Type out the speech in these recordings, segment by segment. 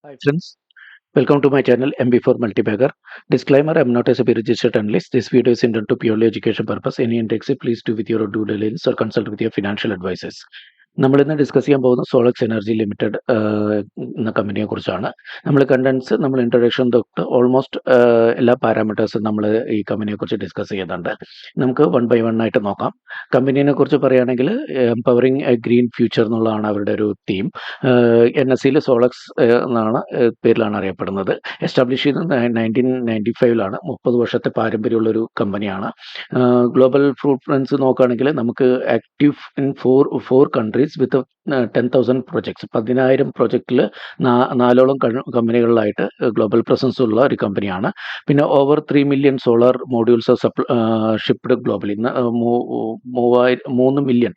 Hi friends, welcome to my channel MB4 Multibagger. Disclaimer, I'm not a SEBI registered analyst. This video is intended to purely education purpose. Any index, please do with your due diligence or consult with your financial advisors. നമ്മൾ ഇന്ന് discuss ചെയ്യാൻ പോകുന്ന Solex energy limited എന്ന കമ്പനിയെ കുറിച്ചാണ്. നമ്മൾ contents നമ്മൾ introduction തൊട്ട് ഓൾമോസ്റ്റ് എല്ലാ പാരാമീറ്റേഴ്സും നമ്മൾ ഈ കമ്പനിയെ കുറിച്ച് ഡിസ്കസ് ചെയ്യുന്നുണ്ട്. നമുക്ക് വൺ ബൈ വൺ ആയിട്ട് നോക്കാം. കമ്പനിയെ കുറിച്ച് പറയുകയാണെങ്കിൽ എംപവറിങ് എ ഗ്രീൻ ഫ്യൂച്ചർ എന്നുള്ളതാണ് അവരുടെ ഒരു തീം. NSEയിൽ സോളക്സ് എന്നാണ് പേരിലാണ് അറിയപ്പെടുന്നത്. എസ്റ്റാബ്ലിഷ് ചെയ്തത് 1995 30 വർഷത്തെ പാരമ്പര്യമുള്ളൊരു കമ്പനിയാണ്. ഗ്ലോബൽ ഫുട്പ്രിന്റ്സ് നോക്കുകയാണെങ്കിൽ നമുക്ക് active in four countries with 10,000 projects 10,000 പ്രൊജക്റ്റിൽ 4 കമ്പനികളിലായിട്ട് ഗ്ലോബൽ പ്രസൻസ് ഉള്ള ഒരു കമ്പനിയാണ്. പിന്നെ over 3 million solar modules shipped globally. 3 million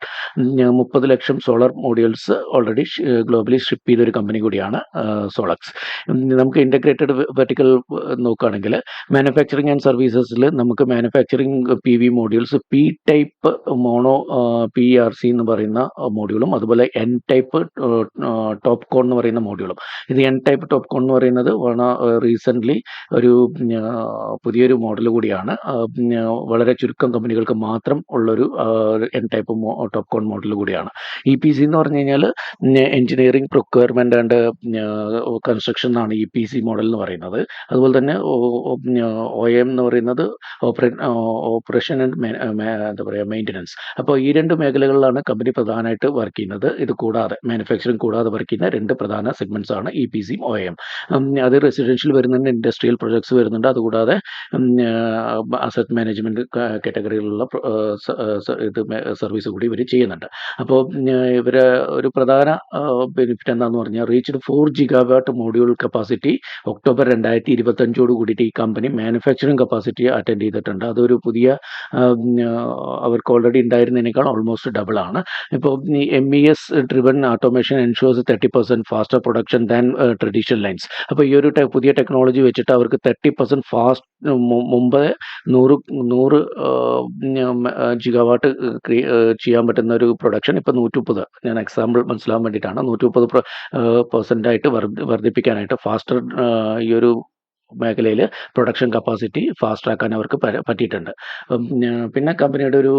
30 lakh solar modules already globally ship ചെയ്തൊരു കമ്പനി കൂടിയാണ് സോളക്സ്. നമുക്ക് ഇൻ്റഗ്രേറ്റഡ് വെർട്ടിക്കൽ നോക്കുകയാണെങ്കിൽ മാനുഫാക്ചറിങ് ആൻഡ് സർവീസസിൽ നമുക്ക് manufacturing PV modules P type mono PRC എന്ന് പറയുന്ന മോഡ്യൂളും അതുപോലെ N ടൈപ്പ് ടോപ്പ് കോൺ എന്ന് പറയുന്ന മോഡ്യൂളും. ഇത് N ടൈപ്പ് ടോപ്പ് കോൺ എന്ന് പറയുന്നത് റീസെൻ്റ്ലി ഒരു പുതിയൊരു മോഡൽ കൂടിയാണ്. വളരെ ചുരുക്കം കമ്പനികൾക്ക് മാത്രം ഉള്ളൊരു N ടൈപ്പ് ടോപ്പ് കോൺ മോഡൽ കൂടിയാണ്. EPC എന്ന് പറഞ്ഞു കഴിഞ്ഞാൽ എഞ്ചിനീയറിംഗ് പ്രൊക്വയർമെൻ്റ് ആൻഡ് കൺസ്ട്രക്ഷൻ എന്നാണ് EPC മോഡൽ എന്ന് പറയുന്നത്. അതുപോലെ തന്നെ OM എന്ന് പറയുന്നത് ഓപ്പറേഷൻ ആൻഡ് എന്താ പറയുക മെയിൻ്റനൻസ്. അപ്പോൾ ഈ 2 മേഖലകളിലാണ് കമ്പനി പ്രധാനമായിട്ട് വർക്ക് ചെയ്യുന്നത്. ഇത് കൂടാതെ മാനുഫാക്ചറിങ് കൂടാതെ വർക്ക് ചെയ്യുന്ന 2 പ്രധാന സെഗ്മെൻറ്റ്സ് ആണ് EPCയും OM. അത് റെസിഡൻഷ്യൽ വരുന്നുണ്ട്, ഇൻഡസ്ട്രിയൽ പ്രൊജക്ട്സ് വരുന്നുണ്ട്, അതുകൂടാതെ അസറ്റ് മാനേജ്മെൻറ്റ് കാറ്റഗറിയിലുള്ള സർവീസ് കൂടി ഇവർ ചെയ്യുന്നുണ്ട്. അപ്പോൾ ഇവരെ ഒരു പ്രധാന ബെനിഫിറ്റ് എന്താണെന്ന് പറഞ്ഞാൽ reached 4 gigawatt module capacity October 2025 കൂടിയിട്ട് ഈ കമ്പനി മാനുഫാക്ചറിങ് കപ്പാസിറ്റി അറ്റൻഡ് ചെയ്തിട്ടുണ്ട്. അതൊരു പുതിയ അവർക്ക് ഓൾറെഡി ഉണ്ടായിരുന്നതിനേക്കാൾ ഓൾമോസ്റ്റ് ഡബിൾ ആണ്. ഇപ്പോൾ ഈ MES driven automation ensures 30% faster production than traditional lines. അപ്പോൾ ഈ ഒരു പുതിയ ടെക്നോളജി വെച്ചിട്ട് അവർക്ക് 30% ഫാസ്റ്റ് മുമ്പ് 100 ജിഗാവാട്ട് ചെയ്യാൻ പറ്റുന്ന ഒരു പ്രൊഡക്ഷൻ ഇപ്പോൾ 130, ഞാൻ എക്സാമ്പിൾ മനസ്സിലാവാൻ വേണ്ടിയിട്ടാണ്, 130% വർദ്ധിപ്പിക്കാനായിട്ട് ഫാസ്റ്റർ ഈ ഒരു മേഖലയിൽ പ്രൊഡക്ഷൻ കപ്പാസിറ്റി ഫാസ്റ്റ് ആക്കാൻ അവർക്ക് പറ്റിയിട്ടുണ്ട്. പിന്നെ കമ്പനിയുടെ ഒരു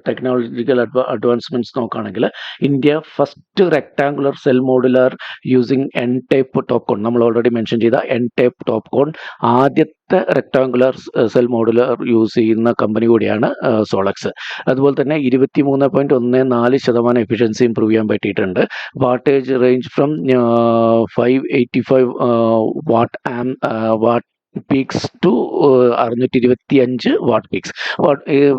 ടെക്നോളജിക്കൽ അഡ്വാൻസ്മെൻറ്റ്സ് നോക്കുകയാണെങ്കിൽ India first rectangular cell modular using N type top con, നമ്മൾ ഓൾറെഡി മെൻഷൻ ചെയ്ത N ടൈപ്പ് ടോപ്പ് കോൺ ആദ്യത്തെ റെക്ടാങ്കുലർ സെൽ മോഡുലാർ യൂസ് ചെയ്യുന്ന കമ്പനി കൂടിയാണ് സോളക്സ്. അതുപോലെ തന്നെ 23.14% എഫിഷ്യൻസി ഇംപ്രൂവ് ചെയ്യാൻ പറ്റിയിട്ടുണ്ട്. Wattage range from 585 watt peaks to 625 watt peaks.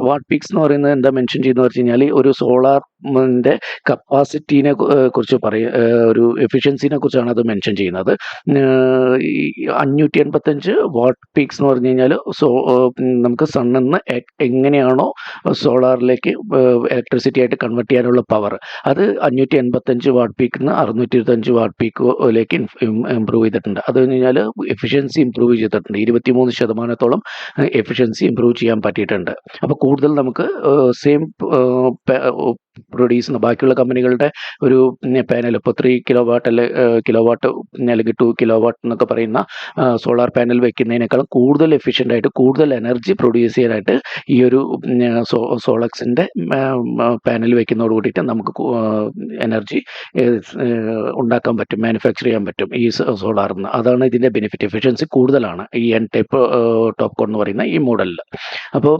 Watt peaks എന്ന് പറയുന്നത് എന്താ മെൻഷൻ ചെയ്യുന്നത് വെച്ച് കഴിഞ്ഞാൽ ഒരു സോളാറിൻ്റെ കപ്പാസിറ്റീനെ കുറിച്ച് ഒരു എഫിഷ്യൻസിനെ കുറിച്ചാണ് അത് മെൻഷൻ ചെയ്യുന്നത്. 585 വാട്ട് പീക്സ് എന്ന് പറഞ്ഞു കഴിഞ്ഞാൽ നമുക്ക് സണ്ണിൽ നിന്ന് എങ്ങനെയാണോ സോളാറിലേക്ക് ഇലക്ട്രിസിറ്റി ആയിട്ട് കൺവേർട്ട് ചെയ്യാനുള്ള പവർ, അത് 585 വാട്ട് പീക്കിൽ നിന്ന് 625 വാട്ട് പീക്കിലേക്ക് ഇമ്പ്രൂവ് ചെയ്തിട്ടുണ്ട്. അത് കഴിഞ്ഞ് കഴിഞ്ഞാൽ എഫിഷ്യൻസി ഇമ്പ്രൂവ് ചെയ്തിട്ടുണ്ട്. 23% എഫിഷ്യൻസി ഇമ്പ്രൂവ് ചെയ്യാൻ പറ്റിയിട്ടുണ്ട്. അപ്പോൾ കൂടുതൽ നമുക്ക് സെയിം പ്രൊഡ്യൂസ് ചെയ്യുന്ന ബാക്കിയുള്ള കമ്പനികളുടെ ഒരു പാനൽ ഇപ്പോൾ 3 കിലോവാട്ട് കിലോവാട്ട് അല്ലെങ്കിൽ 2 കിലോവാട്ട് എന്നൊക്കെ പറയുന്ന സോളാർ പാനൽ വെക്കുന്നതിനേക്കാളും കൂടുതൽ എഫിഷ്യൻ്റ് ആയിട്ട് കൂടുതൽ എനർജി പ്രൊഡ്യൂസ് ചെയ്യാനായിട്ട് ഈ ഒരു സോളക്സിൻ്റെ പാനൽ വെക്കുന്നതോട് കൂടിയിട്ട് നമുക്ക് എനർജി ഉണ്ടാക്കാൻ പറ്റും, മാനുഫാക്ചർ ചെയ്യാൻ പറ്റും ഈ സോളാറിൽ നിന്ന്. അതാണ് ഇതിൻ്റെ ബെനിഫിറ്റ്. എഫിഷ്യൻസി കൂടുതലാണ് ഈ N ടൈപ്പ് ടോപ്പ് കോൺ എന്ന് പറയുന്ന ഈ മോഡലിൽ. അപ്പോൾ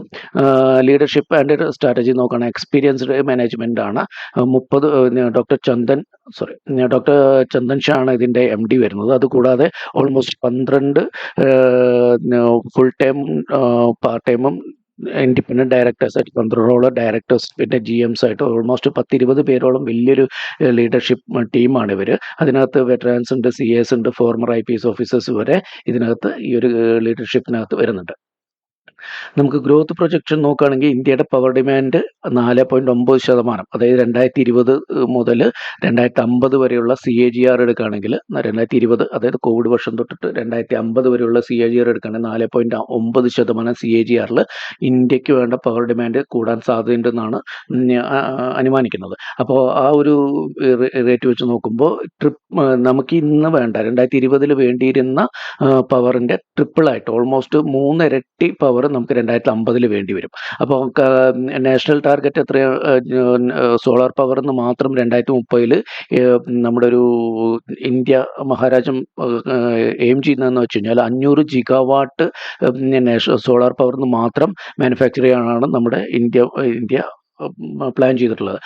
ലീഡർഷിപ്പ് ആൻഡ് സ്ട്രാറ്റജി നോക്കുകയാണെങ്കിൽ എക്സ്പീരിയൻസ്ഡ് മാനേജ്മെൻ്റ് ആണ്. ഡോക്ടർ ചന്ദൻ ഷാ ആണ് ഇതിൻ്റെ MD വരുന്നത്. അതുകൂടാതെ ഓൾമോസ്റ്റ് 12 ഫുൾ ടൈം പാർട്ട് ടൈമും ഇൻഡിപെൻഡൻറ്റ് ഡയറക്ടേഴ്സ് ആയിട്ട് 12 ഡയറക്ടേഴ്സ്, പിന്നെ GMs ആയിട്ട് ഓൾമോസ്റ്റ് 10-20 പേരോളം വലിയൊരു ലീഡർഷിപ്പ് ടീമാണ് ഇവർ. അതിനകത്ത് വെറ്ററാൻസ് ഉണ്ട്, CS ഉണ്ട്, ഫോർമർ IPS ഓഫീസേഴ്സ് വരെ ഇതിനകത്ത് ഈ ഒരു ലീഡർഷിപ്പിനകത്ത് വരുന്നുണ്ട്. നമുക്ക് ഗ്രോത്ത് പ്രൊജക്ഷൻ നോക്കുകയാണെങ്കിൽ ഇന്ത്യയുടെ പവർ ഡിമാൻഡ് 4.9%, അതായത് 2020 മുതൽ 2050 വരെയുള്ള CAGR എടുക്കുകയാണെങ്കിൽ 2020 അതായത് കോവിഡ് വർഷം തൊട്ടിട്ട് 2050 വരെയുള്ള CAGR എടുക്കുകയാണെങ്കിൽ 4.9% CAGR ഇന്ത്യക്ക് വേണ്ട പവർ ഡിമാൻഡ് കൂടാൻ സാധ്യതയുണ്ടെന്നാണ് അനുമാനിക്കുന്നത്. അപ്പോൾ ആ ഒരു റേറ്റ് വെച്ച് നോക്കുമ്പോൾ നമുക്ക് ഇന്ന് വേണ്ട 2020 വേണ്ടിയിരുന്ന പവറിൻ്റെ ട്രിപ്പിളായിട്ട് ഓൾമോസ്റ്റ് 3 ഇരട്ടി പവർ നമുക്ക് 2050 വേണ്ടി വരും. അപ്പോൾ നാഷണൽ ടാർഗറ്റ് എത്ര സോളാർ പവർ എന്ന് മാത്രം 2030 നമ്മുടെ ഒരു ഇന്ത്യ മഹാരാജ്യം എയിം ചെയ്യുന്നതെന്ന് വെച്ച് കഴിഞ്ഞാൽ 500 ജിഗാവാട്ട് സോളാർ പവർ എന്ന് മാത്രം മാനുഫാക്ചർ ചെയ്യാനാണ് നമ്മുടെ ഇന്ത്യ പ്ലാൻ ചെയ്തിട്ടുള്ളത്.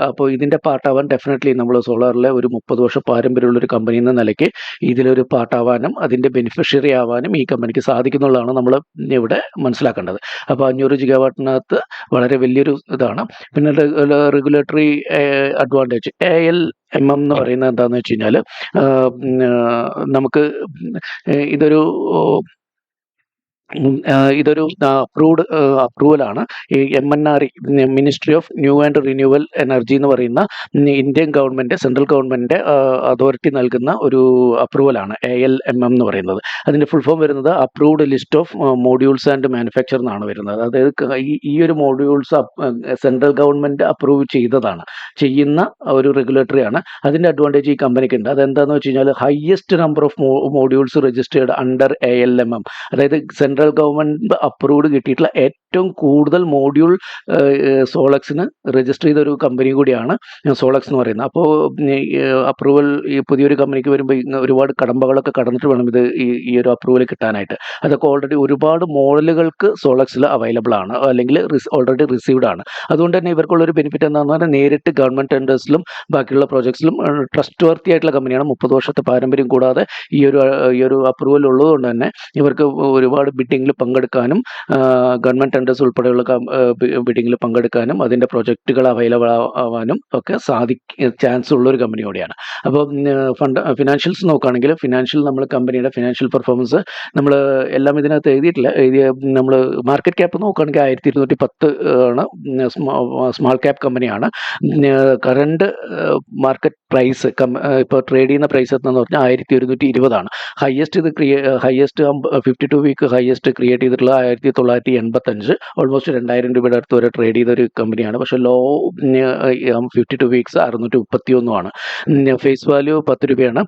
അപ്പോൾ ഇതിൻ്റെ പാർട്ടാവാൻ ഡെഫിനറ്റ്ലി നമ്മൾ സോളാറിലെ ഒരു 30 വർഷം പാരമ്പര്യമുള്ളൊരു കമ്പനി എന്ന നിലയ്ക്ക് ഇതിലൊരു പാർട്ടാവാനും അതിൻ്റെ ബെനിഫിഷ്യറി ആവാനും ഈ കമ്പനിക്ക് സാധിക്കുന്നുള്ളതാണ് നമ്മൾ ഇവിടെ മനസ്സിലാക്കേണ്ടത്. അപ്പോൾ 500 ജിഗാവാട്ടിനകത്ത് വളരെ വലിയൊരു ഇതാണ്. പിന്നെ റെഗുലേറ്ററി അഡ്വാൻറ്റേജ് ALMM എന്ന് പറയുന്നത് എന്താണെന്ന് വെച്ച് കഴിഞ്ഞാൽ നമുക്ക് ഇതൊരു അപ്രൂവലാണ്. ഈ MNRE, ministry of new and renewal energy എന്ന് പറയുന്ന Indian government, central government authority നൽകുന്ന ഒരു അപ്രൂവലാണ് ALMM എന്ന് പറയുന്നത്. അതിൻ്റെ ഫുൾ ഫോം വരുന്നത് approved list of modules and manufacture എന്നാണ് വരുന്നത്. അതായത് ഈ ഒരു മോഡ്യൂൾസ് സെൻട്രൽ ഗവൺമെൻറ് അപ്രൂവ് ചെയ്യുന്ന ഒരു റെഗുലേറ്ററി ആണ്. അതിൻ്റെ അഡ്വാൻറ്റേജ് ഈ കമ്പനിക്ക് ഉണ്ട്. അതെന്താണെന്ന് വെച്ച് കഴിഞ്ഞാൽ highest number of modules registered under ALMM, അതായത് സെൻട്രൽ ഗവൺമെൻറ് അപ്രൂവ്ഡ് കിട്ടിയിട്ടുള്ള ഏറ്റവും കൂടുതൽ മോഡ്യൂൾ സോളക്സിന് രജിസ്റ്റർ ചെയ്ത ഒരു കമ്പനി കൂടിയാണ് സോളക്സ് എന്ന് പറയുന്നത്. അപ്പോൾ അപ്രൂവൽ ഈ പുതിയൊരു കമ്പനിക്ക് വരുമ്പോൾ ഒരുപാട് കടമ്പകളൊക്കെ കടന്നിട്ട് വേണം ഈ ഒരു അപ്രൂവൽ കിട്ടാനായിട്ട്. അതൊക്കെ ഓൾറെഡി ഒരുപാട് മോഡലുകൾക്ക് സോളക്സിൽ അവൈലബിൾ ആണ്, അല്ലെങ്കിൽ ഓൾറെഡി റിസീവ്ഡ് ആണ്. അതുകൊണ്ട് തന്നെ ഇവർക്കുള്ളൊരു ബെനിഫിറ്റ് എന്താണെന്ന് പറഞ്ഞാൽ നേരിട്ട് ഗവൺമെൻറ് ടെൻഡേഴ്സിലും ബാക്കിയുള്ള പ്രോജക്ട്സിലും ട്രസ്റ്റ് വർത്തി ആയിട്ടുള്ള കമ്പനിയാണ്. 30 വർഷത്തെ പാരമ്പര്യം കൂടാതെ ഈ ഒരു അപ്രൂവൽ ഉള്ളതുകൊണ്ട് തന്നെ ഇവർക്ക് ഒരുപാട് ബിഡിങ്ങിൽ പങ്കെടുക്കാനും ഗവൺമെൻറ് ടെൻഡേഴ്സ് ഉൾപ്പെടെയുള്ള ബിഡിങ്ങിൽ പങ്കെടുക്കാനും അതിൻ്റെ പ്രൊജക്റ്റുകൾ അവൈലബിൾ ആവാനും ഒക്കെ ചാൻസ് ഉള്ളൊരു കമ്പനി കൂടിയാണ്. അപ്പോൾ ഫിനാൻഷ്യൽസ് നോക്കുകയാണെങ്കിൽ നമ്മൾ കമ്പനിയുടെ ഫിനാൻഷ്യൽ പെർഫോമൻസ് നമ്മൾ എല്ലാം ഇതിനകത്ത് നമ്മൾ മാർക്കറ്റ് ക്യാപ്പ് നോക്കുകയാണെങ്കിൽ 1210 ആണ്. സ്മാൾ ക്യാപ്പ് കമ്പനിയാണ്. കറണ്ട് മാർക്കറ്റ് പ്രൈസ് ഇപ്പോൾ ട്രേഡ് ചെയ്യുന്ന പ്രൈസ് എന്ന് പറഞ്ഞാൽ 1120 ആണ്. ഹയസ്റ്റ് 52 വീക്ക് ഹയസ്റ്റ് ക്രിയേറ്റ് ചെയ്തിട്ടുള്ള 1985, ഓൾമോസ്റ്റ് 2000 രൂപയുടെ അടുത്ത് വരെ ട്രേഡ് ചെയ്ത ഒരു കമ്പനിയാണ്. പക്ഷേ ലോ 52 വീക്സ് 631 ആണ്. ഫേസ് വാല്യൂ 10 രൂപയാണ്.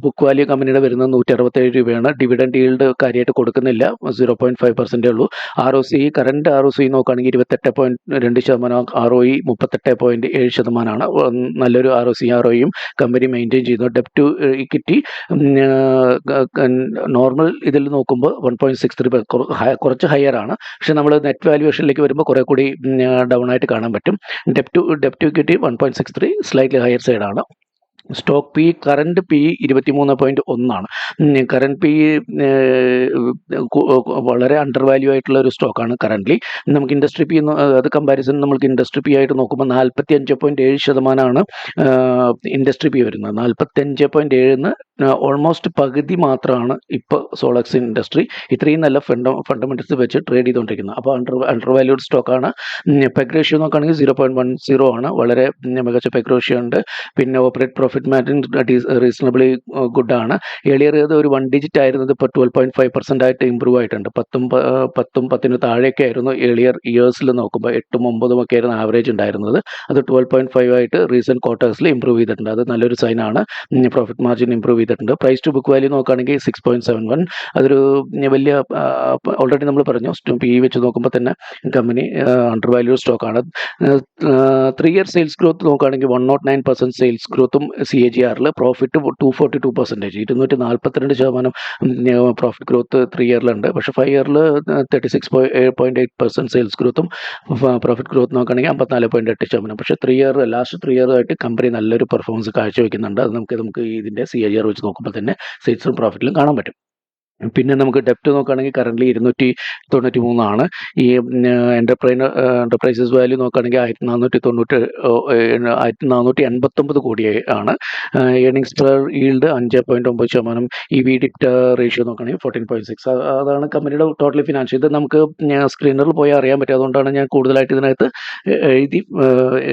ബുക്ക് വാല്യൂ കമ്പനിയുടെ വരുന്നത് 167 രൂപയാണ്. ഡിവിഡൻഡ് ഈൽഡ് കാര്യമായിട്ട് കൊടുക്കുന്നില്ല, 0.5% ഉള്ളൂ. കറണ്ട് ROC നോക്കുകയാണെങ്കിൽ 28.2%, ROE 38.7%. നല്ലൊരു ROCയും കമ്പനി മെയിൻറ്റെയിൻ ചെയ്യുന്നു. ഡെപ്റ്റ് ടു ഇക്വിറ്റി നോർമൽ ഇതിൽ നോക്കുമ്പോൾ 1.63, കുറച്ച് ഹയർ ആണ്. പക്ഷെ നമ്മൾ നെറ്റ് വാല്യുവേഷനിലേക്ക് വരുമ്പോൾ കുറെ കൂടി ഡൗൺ ആയിട്ട് കാണാൻ പറ്റും. ഡെപ്റ്റ് ഇക്വിറ്റി 1.63, സ്ലൈറ്റ്ലി ഹയർ സൈഡാണ്. സ്റ്റോക്ക് PE, കറണ്ട് PE 23.1 ആണ്. കറണ്ട് PE വളരെ അണ്ടർ വാല്യൂ ആയിട്ടുള്ള ഒരു സ്റ്റോക്കാണ് കറൻ്റ്ലി. നമുക്ക് ഇൻഡസ്ട്രി PE അത് കമ്പാരിസൺ നമുക്ക് ഇൻഡസ്ട്രി PE ആയിട്ട് നോക്കുമ്പോൾ 45.7% ഇൻഡസ്ട്രി PE വരുന്നത്. 45.7 ഓൾമോസ്റ്റ് പകുതി മാത്രമാണ് ഇപ്പോൾ സോളക്സ് ഇൻഡസ്ട്രി ഇത്രയും നല്ല ഫണ്ടമെന്റൽസ് വെച്ച് ട്രേഡ് ചെയ്തുകൊണ്ടിരിക്കുന്നത്. അപ്പോൾ അണ്ടർ വാല്യൂഡ് സ്റ്റോക്കാണ്. പെഗ് റേഷ്യോ നോക്കുകയാണെങ്കിൽ 0.10 ആണ്. വളരെ മികച്ച പെഗ് റേഷ്യോ ഉണ്ട്. പിന്നെ operate profit margin reasonably good ആണ്. ഏർലിയർ ഒരു 1 ഡിജിറ്റ് ആയിരുന്നത് ഇപ്പോൾ 12.5% ആയിട്ട് ഇമ്പ്രൂവ് ആയിട്ടുണ്ട്. 10 താഴെയൊക്കെ ആയിരുന്നു ഏർലിയർ ഇയേഴ്സിൽ നോക്കുമ്പോൾ. 8 9 ഒക്കെ ആയിരുന്നു ആവറേജ് ഉണ്ടായിരുന്നത്. അത് 12.5 ആയിട്ട് റീസെൻറ്റ് ക്വാർട്ടേഴ്സിൽ ഇമ്പ്രൂവ് ചെയ്തിട്ടുണ്ട്. അത് നല്ലൊരു സൈനാണ്. പ്രോഫിറ്റ് മാർജിൻ ഇമ്പ്രൂവ് ചെയ്തിട്ടുണ്ട്. പ്രൈസ് ടു ബുക്ക് വാല്യൂ നോക്കുകയാണെങ്കിൽ 6.71. അതൊരു വലിയ ഓൾറെഡി നമ്മൾ പറഞ്ഞു PE വെച്ച് നോക്കുമ്പോൾ തന്നെ കമ്പനി അണ്ടർ വാല്യൂ സ്റ്റോക്കാണ്. 3 ഇയർ സെയിൽസ് ഗ്രോത്ത് നോക്കുകയാണെങ്കിൽ 109% സെയിൽസ് ഗ്രോത്തും CAGR. പ്രോഫിറ്റ് 242%, 242% പ്രോഫിറ്റ് ഗ്രോത്ത് 3 ഇയറിലുണ്ട്. പക്ഷേ 5 ഇയറിൽ 36.8% സെയിൽസ് ഗ്രോത്തും പ്രോഫിറ്റ് ഗ്രോത്ത് നോക്കുകയാണെങ്കിൽ 54.8%. പക്ഷേ ലാസ്റ്റ് 3 ഇയർ ആയിട്ട് കമ്പനി നല്ലൊരു പെർഫോമൻസ് കാഴ്ചവെക്കുന്നുണ്ട്. അത് നമുക്ക് ഇതിൻ്റെ CAGR വെച്ച് നോക്കുമ്പോൾ തന്നെ സെയിൽസും പ്രോഫിറ്റിലും കാണാൻ പറ്റും. പിന്നെ നമുക്ക് ഡെപ്റ്റ് നോക്കുകയാണെങ്കിൽ കറൻ്റ്ലി 293 ഈ എൻ്റർപ്രൈസസ് വാല്യൂ നോക്കുകയാണെങ്കിൽ 1489 കോടി ആണ്. Earnings per yield 5.9%. EBITDA ratio നോക്കുകയാണെങ്കിൽ 14.6. അതാണ് കമ്പനിയുടെ ടോട്ടലി ഫിനാൻഷ്യൽ. ഇത് നമുക്ക് സ്ക്രീനറിൽ പോയി അറിയാൻ പറ്റും. അതുകൊണ്ടാണ് ഞാൻ കൂടുതലായിട്ട് ഇതിനകത്ത് എഴുതി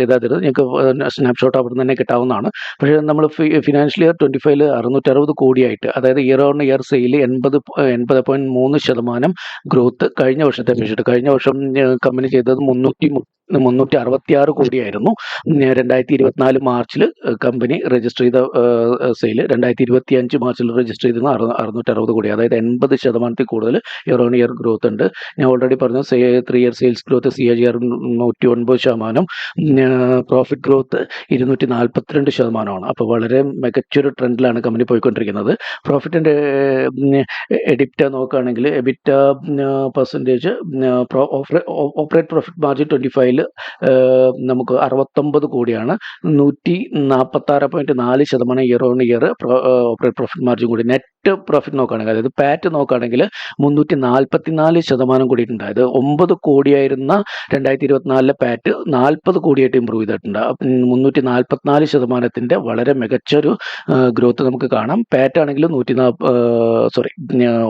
എഴുതാത്തത്. ഞങ്ങൾക്ക് സ്നാപ്ഷോട്ട് അവിടെ നിന്ന് തന്നെ കിട്ടാവുന്നതാണ്. പക്ഷേ നമ്മൾ ഫിനാൻഷ്യൽ ഇയർ 25 660 കോടിയായിട്ട്, അതായത് year on year sale 80.3% growth കഴിഞ്ഞ വർഷത്തെ അപേക്ഷിച്ചിട്ട്. കഴിഞ്ഞ വർഷം കമ്പനി ചെയ്തത് 366 കോടിയായിരുന്നു. 2024 മാർച്ചിൽ കമ്പനി രജിസ്റ്റർ ചെയ്ത സെയിൽ 2025 മാർച്ചിൽ രജിസ്റ്റർ ചെയ്തിരുന്ന 660 കോടി, അതായത് 80% കൂടുതൽ ഇയർ ഓൺ ഇയർ ഗ്രോത്ത് ഉണ്ട്. ഞാൻ ഓൾറെഡി പറഞ്ഞു 3 year sales growth CAGR 109%. Profit growth 242%. അപ്പോൾ വളരെ മികച്ചൊരു ട്രെൻഡിലാണ് കമ്പനി പോയിക്കൊണ്ടിരിക്കുന്നത്. പ്രോഫിറ്റിൻ്റെ EBITDA നോക്കുകയാണെങ്കിൽ EBITDA percentage operate profit margin 25 നമുക്ക് 69 കോടിയാണ്. 146.4% year on year operate profit margin കൂടി. നെറ്റ് പ്രോഫിറ്റ് നോക്കുകയാണെങ്കിൽ, അതായത് പാറ്റ് നോക്കുകയാണെങ്കിൽ 344% കൂടിയിട്ടുണ്ട്. അതായത് 9 കോടിയായിരുന്ന 2024 പാറ്റ് 40 കോടിയായിട്ട് ഇമ്പ്രൂവ് ചെയ്തിട്ടുണ്ട്. 344% വളരെ മികച്ചൊരു ഗ്രോത്ത് നമുക്ക് കാണാം. പാറ്റ് ആണെങ്കിലും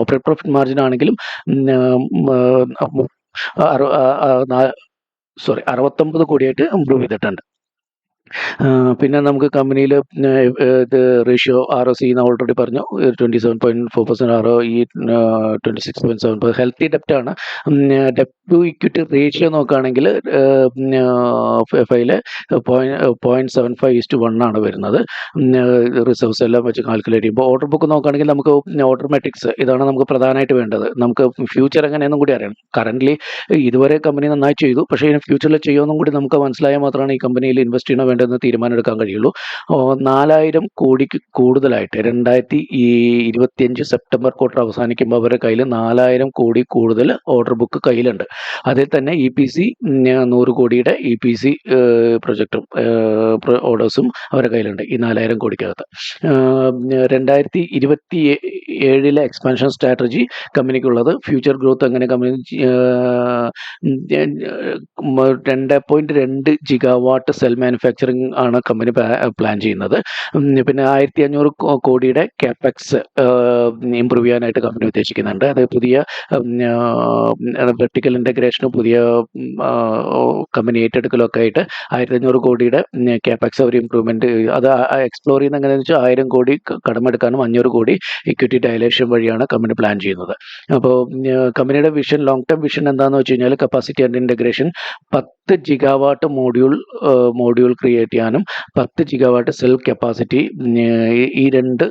ഓപ്പറേറ്റ് പ്രോഫിറ്റ് മാർജിൻ ആണെങ്കിലും 69 കോടിയായിട്ട് ഇമ്പ്രൂവ് ചെയ്തിട്ടുണ്ട്. പിന്നെ നമുക്ക് കമ്പനിയിൽ ഇത് റേഷ്യോ ROC ഓൾറെഡി പറഞ്ഞു, 27.4%. ROE 26.7%. ഹെൽത്തി ഡെപ്റ്റ് ആണ്. ഡെപ്റ്റ് ടു ഇക്വിറ്റി റേഷ്യോ നോക്കുകയാണെങ്കിൽ ഫൈല് 0.75:1 ആണ് വരുന്നത്. റിസർവ്സ് എല്ലാം വെച്ച് കാൽക്കുലേറ്റ് ചെയ്യുമ്പോൾ ഓർഡർ ബുക്ക് നോക്കുകയാണെങ്കിൽ നമുക്ക് ഓർഡർ മെട്രിക്സ് ഇതാണ് നമുക്ക് പ്രധാനമായിട്ട് വേണ്ടത്. നമുക്ക് ഫ്യൂച്ചർ എങ്ങനെയെന്നും കൂടി അറിയണം. കറൻ്റ്ലി ഇതുവരെ കമ്പനി നന്നായി ചെയ്തു, പക്ഷേ ഇനി ഫ്യൂച്ചറിൽ ചെയ്യുമെന്നും കൂടി നമുക്ക് മനസ്സിലായാൽ മാത്രമാണ് ഈ കമ്പനിയിൽ ഇൻവെസ്റ്റ് ചെയ്യണോ വേണ്ടതെന്ന് തീരുമാനം എടുക്കാൻ കഴിയുള്ളൂ. 4000 കോടിക്ക് കൂടുതലായിട്ട് 2025 സെപ്റ്റംബർ ക്വാർട്ടർ അവസാനിക്കുമ്പോൾ അവരുടെ കയ്യിൽ 4000 കോടി കൂടുതൽ ഓർഡർ ബുക്ക് കയ്യിലുണ്ട്. അതിൽ തന്നെ EPC 100 കോടിയുടെ EPC പ്രൊജക്റ്റും ഓർഡേഴ്സും അവരുടെ കയ്യിലുണ്ട് ഈ 4000 കോടിക്കകത്ത്. 2027 എക്സ്പാൻഷൻ സ്ട്രാറ്റജി കമ്പനിക്കുള്ളത്. ഫ്യൂച്ചർ ഗ്രോത്ത് അങ്ങനെ കമ്പനി 2.2 ജിഗാവാട്ട് സെൽ മാനുഫാക്ചറിങ് ആണ് കമ്പനി പ്ലാൻ ചെയ്യുന്നത്. പിന്നെ 1500 കോടിയുടെ ക്യാപെക്സ് ഇമ്പ്രൂവ് ചെയ്യാനായിട്ട് കമ്പനി ഉദ്ദേശിക്കുന്നുണ്ട്. അത് പുതിയ വെർട്ടിക്കൽ ഇൻ്റഗ്രേഷനും പുതിയ കമ്പനി ഏറ്റെടുക്കലൊക്കെ ആയിട്ട് 1500 കോടിയുടെ ക്യാപെക്സ് അവർ ഇമ്പ്രൂവ്മെൻറ്റ് അത് എക്സ്പ്ലോർ ചെയ്യുന്ന എങ്ങനെയാണെന്ന് വെച്ചാൽ 1000 കോടി കടമെടുക്കാനും 500 കോടി ഇക്വിറ്റി ഡയലേഷൻ വഴിയാണ് കമ്പനി പ്ലാൻ ചെയ്യുന്നത്. അപ്പോൾ കമ്പനിയുടെ വിഷൻ, ലോങ് ടേം വിഷൻ എന്താണെന്ന് വെച്ച് കഴിഞ്ഞാൽ capacity and integration 10 gigawatt module create ചെയ്യാനും 10 ജിഗാവാട്ട് സെൽ കപ്പാസിറ്റി ഈ രണ്ട്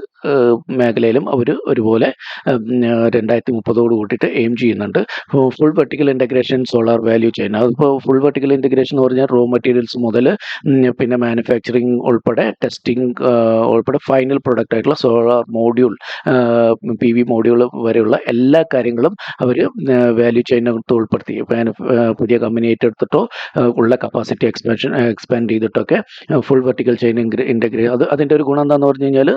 മേഖലയിലും അവർ ഒരുപോലെ 2030 കൂട്ടിയിട്ട് എയിം ചെയ്യുന്നുണ്ട്. Full vertical integration solar value chain. അതിപ്പോൾ ഫുൾ വെർട്ടിക്കൽ ഇൻ്റഗ്രേഷൻ എന്ന് പറഞ്ഞാൽ റോ മെറ്റീരിയൽസ് മുതൽ പിന്നെ മാനുഫാക്ചറിങ് ഉൾപ്പെടെ ടെസ്റ്റിംഗ് ഉൾപ്പെടെ ഫൈനൽ പ്രൊഡക്റ്റ് ആയിട്ടുള്ള സോളാർ മോഡ്യൂൾ PV മോഡ്യൂൾ വരെയുള്ള എല്ലാ കാര്യങ്ങളും അവർ വാല്യൂ ചെയിനകത്ത് ഉൾപ്പെടുത്തി പുതിയ കമ്പനി ഏറ്റെടുത്തിട്ടോ ഉള്ള കപ്പാസിറ്റി എക്സ്പാൻഡ് ചെയ്തിട്ടൊക്കെ ഫുൾ വെർട്ടിക്കൽ ചെയിൻ ഇൻ്റഗ്രേറ്റ്. അതിൻ്റെ ഒരു ഗുണം എന്താണെന്ന് പറഞ്ഞു കഴിഞ്ഞാൽ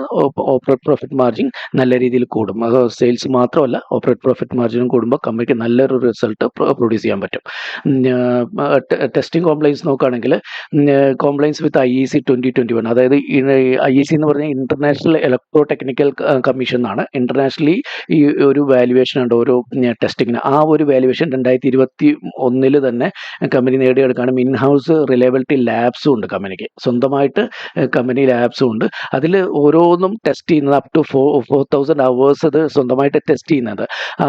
ഓപ്പറേറ്റ് പ്രോഫിറ്റ് മാർജിൻ നല്ല രീതിയിൽ കൂടും. അത് സെയിൽസ് മാത്രമല്ല, ഓപ്പറേറ്റ് പ്രോഫിറ്റ് മാർജിനും കൂടുമ്പോൾ കമ്പനിക്ക് നല്ലൊരു റിസൾട്ട് പ്രൊഡ്യൂസ് ചെയ്യാൻ പറ്റും. ടെസ്റ്റിംഗ് കോംപ്ലയൻസ് നോക്കുകയാണെങ്കിൽ കോംപ്ലയൻസ് വിത്ത് IEC 2021, അതായത് IEC എന്ന് പറഞ്ഞാൽ ഇൻ്റർനാഷണൽ ഇലക്ട്രോ ടെക്നിക്കൽ കമ്മീഷൻ എന്നാണ്. ഇൻ്റർനാഷണലി ഈ ഒരു വാല്യുവേഷൻ ഉണ്ട് ഓരോ ടെസ്റ്റിങ്ങിന്. ആ ഒരു വാല്യുവേഷൻ 2021 തന്നെ കമ്പനി നേടിയെടുക്കാനും ഇൻഹൗസ് റിലയബിലിറ്റി ലാബ്സും ഉണ്ട് കമ്പനിക്ക്. സ്വന്തമായിട്ട് കമ്പനി ലാബ്സും ഉണ്ട്. അതിൽ ഓരോന്നും ടെസ്റ്റ് ചെയ്യുന്നത് അപ് ടു 4000 അവേഴ്സ് അത് സ്വന്തമായിട്ട് ടെസ്റ്റ് ചെയ്യുന്നത്.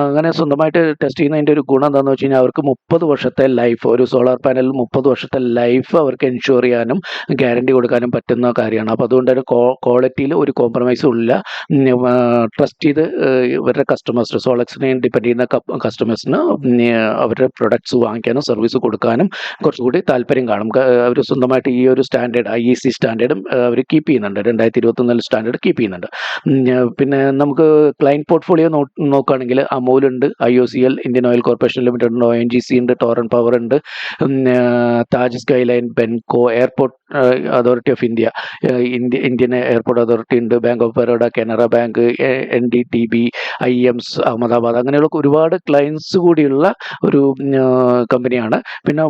അങ്ങനെ സ്വന്തമായിട്ട് ടെസ്റ്റ് ചെയ്യുന്നതിൻ്റെ ഒരു ഗുണം എന്താണെന്ന് വെച്ച് കഴിഞ്ഞാൽ അവർക്ക് 30 വർഷത്തെ ലൈഫ്, ഒരു സോളാർ പാനലിൽ 30 വർഷത്തെ ലൈഫ് അവർക്ക് എൻഷുർ ചെയ്യാനും ഗ്യാരണ്ടി കൊടുക്കാനും പറ്റുന്ന കാര്യമാണ്. അപ്പോൾ അതുകൊണ്ട് തന്നെ ക്വാളിറ്റിയിൽ ഒരു കോംപ്രമൈസും ഇല്ല. ട്രസ്റ്റ് ചെയ്ത് ഇവരുടെ കസ്റ്റമേഴ്സിന്, സോളക്സിനെ ഡിപ്പെൻഡ് ചെയ്യുന്ന കസ്റ്റമേഴ്സിന് അവരുടെ പ്രൊഡക്ട്സ് വാങ്ങിക്കാനും സർവീസ് കൊടുക്കാനും കുറച്ചുകൂടി താല്പര്യം കാണും. അവർ സ്വന്തമായിട്ട് ഈ ഒരു സ്റ്റാൻഡേർഡ് IEC സ്റ്റാൻഡേർഡും അവർ കീപ്പ് ചെയ്യുന്നുണ്ട്. 2024 സ്റ്റാൻഡേർഡ് കീപ്പ് ചെയ്യുന്നുണ്ട്. പിന്നെ നമുക്ക് ക്ലയൻറ്റ് പോർട്ട്ഫോളിയോ നോക്കുകയാണെങ്കിൽ അമൂലുണ്ട്, IOCL, Indian oil corporation limited ഉണ്ട്, ONGC ഉണ്ട്, ടോറൻ പവർ ഉണ്ട്, താജ് സ്കൈലൈൻ, ബെൻകോ, airport authority of India, Indian airport authority ഉണ്ട്, bank of Baroda, Canara bank, NDTB, IEMS Ahmedabad, അങ്ങനെയുള്ള ഒരുപാട് ക്ലയൻസ് കൂടിയുള്ള ഒരു കമ്പനിയാണ്. പിന്നെ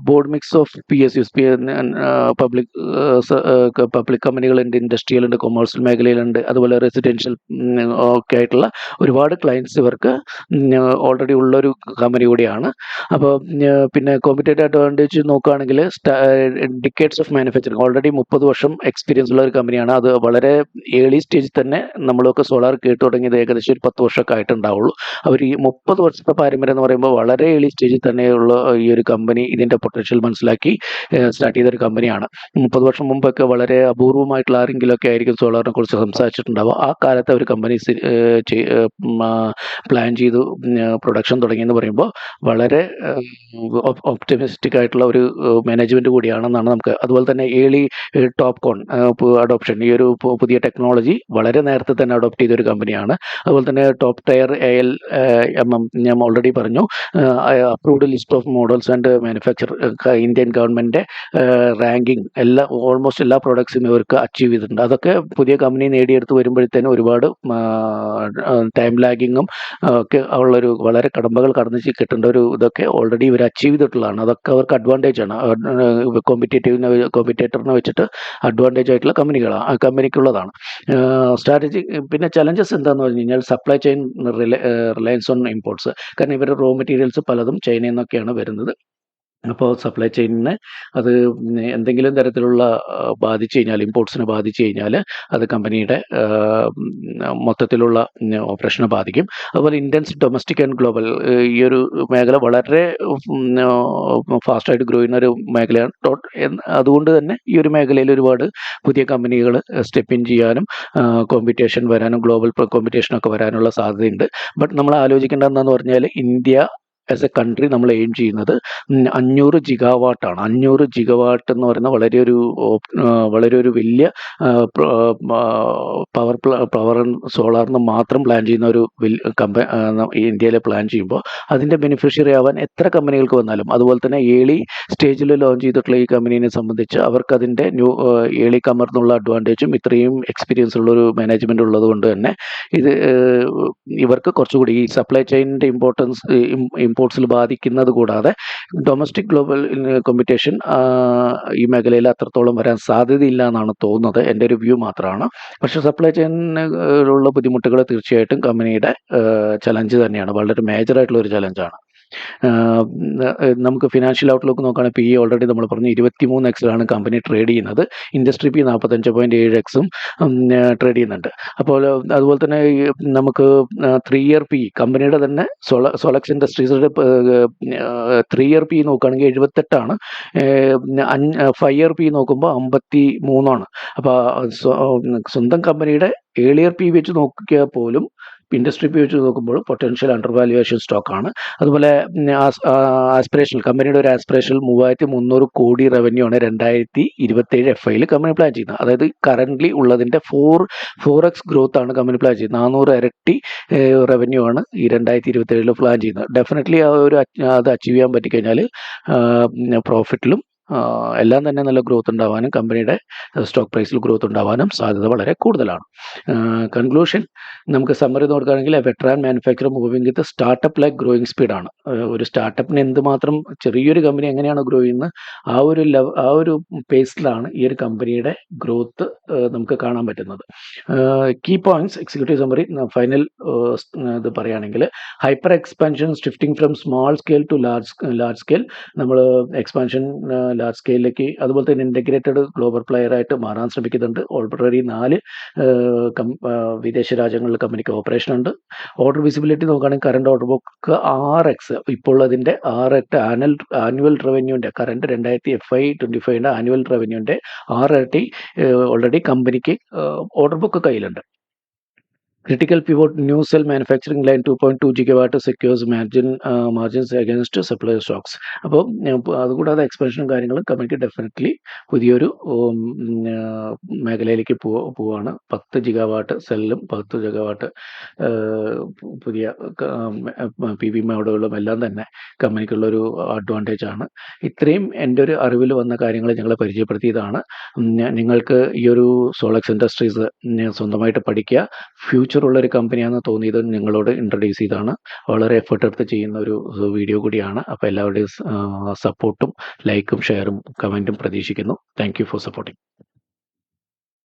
board mix of PSUs, public കമ്പനികളുണ്ട്, ഇൻഡസ്ട്രിയൽ ഉണ്ട്, കൊമേഴ്സ്യൽ മേഖലയിലുണ്ട്, അതുപോലെ റെസിഡൻഷ്യൽ ഒക്കെ ആയിട്ടുള്ള ഒരുപാട് ക്ലയൻസ് ഇവർക്ക് ഓൾറെഡി ഉള്ളൊരു കമ്പനി കൂടിയാണ്. അപ്പോൾ പിന്നെ കോമ്പറ്റേറ്റീവ് അഡ്വാൻറ്റേജ് നോക്കുകയാണെങ്കിൽ ഡിക്കേഡ്സ് ഓഫ് മാനുഫാക്ചറിങ്, ഓൾറെഡി 30 വർഷം എക്സ്പീരിയൻസ് ഉള്ള ഒരു കമ്പനിയാണ്. അത് വളരെ ഏർലി സ്റ്റേജിൽ തന്നെ നമ്മളൊക്കെ സോളാർ കേട്ടു തുടങ്ങിയത് ഏകദേശം ഒരു 10 വർഷമൊക്കെ ആയിട്ടുണ്ടാവുള്ളൂ. അവർ ഈ 30 വർഷത്തെ പാരമ്പര്യം എന്ന് പറയുമ്പോൾ വളരെ ഏർലി സ്റ്റേജിൽ തന്നെയുള്ള ഈ ഒരു കമ്പനി ഇതിൻ്റെ പൊട്ടൻഷ്യൽ മനസ്സിലാക്കി സ്റ്റാർട്ട് ചെയ്തൊരു കമ്പനിയാണ്. 30 വർഷം മുമ്പൊക്കെ വളരെ അപൂർവമായിട്ടുള്ള ആരെങ്കിലുമൊക്കെ ആയിരിക്കും സോളാറിനെ കുറിച്ച് സംസാരിച്ചിട്ടുണ്ടാവുക. ആ കാലത്ത് ഒരു കമ്പനി പ്ലാൻ ചെയ്തു പ്രൊഡക്ഷൻ തുടങ്ങിയെന്ന് പറയുമ്പോൾ വളരെ ഓപ്റ്റിമിസ്റ്റിക് ആയിട്ടുള്ള ഒരു മാനേജ്മെൻറ്റ് കൂടിയാണെന്നാണ് നമുക്ക്. അതുപോലെ തന്നെ ഏർലി ടോപ്കോൺ അഡോപ്ഷൻ, ഈ ഒരു പുതിയ ടെക്നോളജി വളരെ നേരത്തെ തന്നെ അഡോപ്റ്റ് ചെയ്തൊരു കമ്പനിയാണ്. അതുപോലെ തന്നെ ടോപ്പ് ടയർ ALMM ഞാൻ ഓൾറെഡി പറഞ്ഞു, approved list of models and manufacture, Indian government ranking almost എല്ലാ പ്രോഡക്ട്സും ഇവർക്ക് അച്ചീവ് ചെയ്തിട്ടുണ്ട്. അതൊക്കെ പുതിയ കമ്പനി നേടിയെടുത്ത് വരുമ്പോഴത്തേനും ഒരുപാട് ടൈം ലാഗിങ്ങും ഒക്കെ ഉള്ളൊരു വളരെ കടമ്പകൾ കടന്ന് കിട്ടേണ്ട ഒരു ഇതൊക്കെ ഓൾറെഡി ഇവർ അച്ചീവ് ചെയ്തിട്ടുള്ളതാണ്. അതൊക്കെ അവർക്ക് അഡ്വാൻറ്റേജ് ആണ്. കോമ്പറ്റേറ്ററിനെ വെച്ചിട്ട് അഡ്വാൻറ്റേജ് ആയിട്ടുള്ള കമ്പനിക്കുള്ളതാണ്. സ്ട്രാറ്റജി പിന്നെ ചലഞ്ചസ് എന്താണെന്ന് പറഞ്ഞു കഴിഞ്ഞാൽ supply chain Reliance on imports. കാരണം ഇവരുടെ റോ മെറ്റീരിയൽസ് പലതും ചൈനയിൽ നിന്നൊക്കെയാണ് വരുന്നത്. അപ്പോൾ സപ്ലൈ ചെയിനിനെ അത് എന്തെങ്കിലും തരത്തിലുള്ള ബാധിച്ചു കഴിഞ്ഞാൽ, ഇമ്പോർട്ട്സിനെ ബാധിച്ചു കഴിഞ്ഞാൽ അത് കമ്പനിയുടെ മൊത്തത്തിലുള്ള ഓപ്പറേഷനെ ബാധിക്കും. അതുപോലെ ഇൻറ്റൻസ് ഡൊമസ്റ്റിക് ആൻഡ് ഗ്ലോബൽ, ഈ ഒരു മേഖല വളരെ ഫാസ്റ്റായിട്ട് ഗ്രോ ചെയ്യുന്ന ഒരു മേഖലയാണ്. അതുകൊണ്ട് തന്നെ ഈ ഒരു മേഖലയിൽ ഒരുപാട് പുതിയ കമ്പനികൾ സ്റ്റെപ്പ് ഇൻ ചെയ്യാനും കോമ്പറ്റീഷൻ വരാനും ഗ്ലോബൽ കോമ്പറ്റീഷനൊക്കെ വരാനുള്ള സാധ്യതയുണ്ട്. ബട്ട് നമ്മൾ ആലോചിക്കേണ്ടത് എന്താണെന്ന് പറഞ്ഞാൽ ഇന്ത്യ ആസ് എ കൺട്രി നമ്മൾ എയിം ചെയ്യുന്നത് 500 ജിഗാവാട്ടാണ്. 500 ജിഗാവാട്ട് എന്ന് പറയുന്ന വളരെ ഒരു വലിയ പവർ സോളാറിന് മാത്രം പ്ലാൻ ചെയ്യുന്ന ഒരു ഇന്ത്യയിൽ പ്ലാൻ ചെയ്യുമ്പോൾ അതിൻ്റെ ബെനിഫിഷ്യറി ആവാൻ എത്ര കമ്പനികൾക്ക് വന്നാലും, അതുപോലെ തന്നെ ഏർലി സ്റ്റേജിൽ ലോഞ്ച് ചെയ്തിട്ടുള്ള ഈ കമ്പനീനെ സംബന്ധിച്ച് അവർക്ക് അതിൻ്റെ ഏർലി കമർ എന്നുള്ള അഡ്വാൻറ്റേജും ഇത്രയും എക്സ്പീരിയൻസ് ഉള്ളൊരു മാനേജ്മെൻറ്റ് ഉള്ളത് കൊണ്ട് തന്നെ ഇത് ഇവർക്ക് കുറച്ചുകൂടി ഈ സപ്ലൈ ചെയിനിൻ്റെ ഇമ്പോർട്ട്സിൽ ബാധിക്കുന്നത് കൂടാതെ ഡൊമസ്റ്റിക് ഗ്ലോബൽ കോമ്പറ്റീഷൻ ഈ മേഖലയിൽ അത്രത്തോളം വരാൻ സാധ്യതയില്ല എന്നാണ് തോന്നുന്നത്. എൻ്റെ ഒരു വ്യൂ മാത്രമാണ്. പക്ഷേ സപ്ലൈ ചെയിനിലുള്ള ബുദ്ധിമുട്ടുകൾ തീർച്ചയായിട്ടും കമ്പനിയുടെ ചലഞ്ച് തന്നെയാണ്, വളരെ മേജറായിട്ടുള്ള ഒരു ചലഞ്ചാണ്. നമുക്ക് ഫിനാൻഷ്യൽ ഔട്ട്ലുക്ക് നോക്കുകയാണെങ്കിൽ PE ഓൾറെഡി നമ്മൾ പറഞ്ഞു 23x കമ്പനി ട്രേഡ് ചെയ്യുന്നത്. ഇൻഡസ്ട്രി P 45.7x ട്രേഡ് ചെയ്യുന്നുണ്ട്. അപ്പോൾ അതുപോലെ തന്നെ നമുക്ക് 3 year PE കമ്പനിയുടെ തന്നെ സോളക്സ് ഇൻഡസ്ട്രീസിൻ്റെ 3 year PE നോക്കുകയാണെങ്കിൽ 78ആണ്. 5 year PE നോക്കുമ്പോൾ 53ആണ്. അപ്പോൾ സ്വന്തം കമ്പനിയുടെ ഏർലിയർ PE വെച്ച് നോക്കിയാൽ പോലും ഇൻഡസ്ട്രി PE വെച്ച് നോക്കുമ്പോൾ പൊട്ടൻഷ്യൽ അണ്ടർ വാല്യുവേഷൻ സ്റ്റോക്കാണ്. അതുപോലെ ആസ്പിറേഷണൽ, കമ്പനിയുടെ ഒരു ആസ്പിറേഷണൽ 3300 കോടി റവന്യൂ ആണ് 2027 FY കമ്പനി പ്ലാൻ ചെയ്യുന്നത്. അതായത് കറൻ്റ്ലി ഉള്ളതിൻ്റെ 4x ഗ്രോത്ത് ആണ് കമ്പനി പ്ലാൻ ചെയ്യുന്നത്. 400 ഇരട്ടി റവന്യൂ ആണ് ഈ 2027 പ്ലാൻ ചെയ്യുന്നത്. ഡെഫിനറ്റ്ലി അത് അച്ചീവ് ചെയ്യാൻ പറ്റിക്കഴിഞ്ഞാൽ പ്രോഫിറ്റിലും എല്ലാം തന്നെ നല്ല ഗ്രോത്ത് ഉണ്ടാവാനും കമ്പനിയുടെ സ്റ്റോക്ക് പ്രൈസിൽ ഗ്രോത്ത് ഉണ്ടാവാനും സാധ്യത വളരെ കൂടുതലാണ്. കൺക്ലൂഷൻ നമുക്ക് സമ്മറി നോക്കുകയാണെങ്കിൽ veteran manufacture moving with startup like growing സ്പീഡാണ്. ഒരു സ്റ്റാർട്ടപ്പിന് എന്തുമാത്രം ചെറിയൊരു കമ്പനി എങ്ങനെയാണ് ഗ്രോ ചെയ്യുന്നത് ആ ഒരു പേസിലാണ് ഈ ഒരു കമ്പനിയുടെ ഗ്രോത്ത് നമുക്ക് കാണാൻ പറ്റുന്നത്. Key points executive summary final ഇത് പറയുകയാണെങ്കിൽ hyper expansion shifting from small scale to large scale, നമ്മൾ എക്സ്പാൻഷൻ ലാർജ് സ്കെയിലേക്ക് അതുപോലെ തന്നെ ഇൻ്റഗ്രേറ്റഡ് ഗ്ലോബൽ പ്ലെയർ ആയിട്ട് മാറാൻ ശ്രമിക്കുന്നുണ്ട്. ഓൾറെഡി 4 വിദേശ രാജ്യങ്ങളിൽ കമ്പനിക്ക് ഓപ്പറേഷൻ ഉണ്ട്. ഓർഡർ വിസിബിലിറ്റി നോക്കുകയാണെങ്കിൽ കറണ്ട് ഓർഡർ ബുക്ക് 6x, ഇപ്പോൾ അതിൻ്റെ 6 ആനുവൽ റവന്യൂൻ്റെ കറണ്ട് 2025 ആനുവൽ റവന്യൂൻ്റെ 6 ഇരട്ടി ഓൾറെഡി കമ്പനിക്ക് ഓർഡർ ബുക്ക് കയ്യിലുണ്ട്. Critical pivot new cell manufacturing line 2.2 gigawatt secures margins against supplier stocks. അപ്പോൾ അതുകൂടാതെ എക്സ്പാൻഷനും കാര്യങ്ങളും കമ്പനിക്ക് ഡെഫിനറ്റ്ലി പുതിയൊരു മേഖലയിലേക്ക് പോവാണ്. 10 ജിഗാവാട്ട് സെല്ലും 10 ജിഗാവാട്ട് പുതിയ പി വി മോഡുകളും എല്ലാം തന്നെ കമ്പനിക്കുള്ളൊരു അഡ്വാൻറ്റേജ് ആണ്. ഇത്രയും എൻ്റെ ഒരു അറിവിൽ വന്ന കാര്യങ്ങൾ ഞങ്ങളെ പരിചയപ്പെടുത്തിയതാണ്. നിങ്ങൾക്ക് ഈ ഒരു സോളക്സ് ഇൻഡസ്ട്രീസ് സ്വന്തമായിട്ട് പഠിക്കുക, ഫ്യൂച്ചറുള്ളൊരു കമ്പനിയാണെന്ന് തോന്നിയത് നിങ്ങളോട് ഇൻട്രൊഡ്യൂസ് ചെയ്താണ്. വളരെ എഫേർട്ട് എടുത്ത് ചെയ്യുന്ന ഒരു വീഡിയോ കൂടിയാണ്. അപ്പോൾ എല്ലാവരുടെയും സപ്പോർട്ടും ലൈക്കും ഷെയറും കമൻറ്റും പ്രതീക്ഷിക്കുന്നു. Thank you for supporting.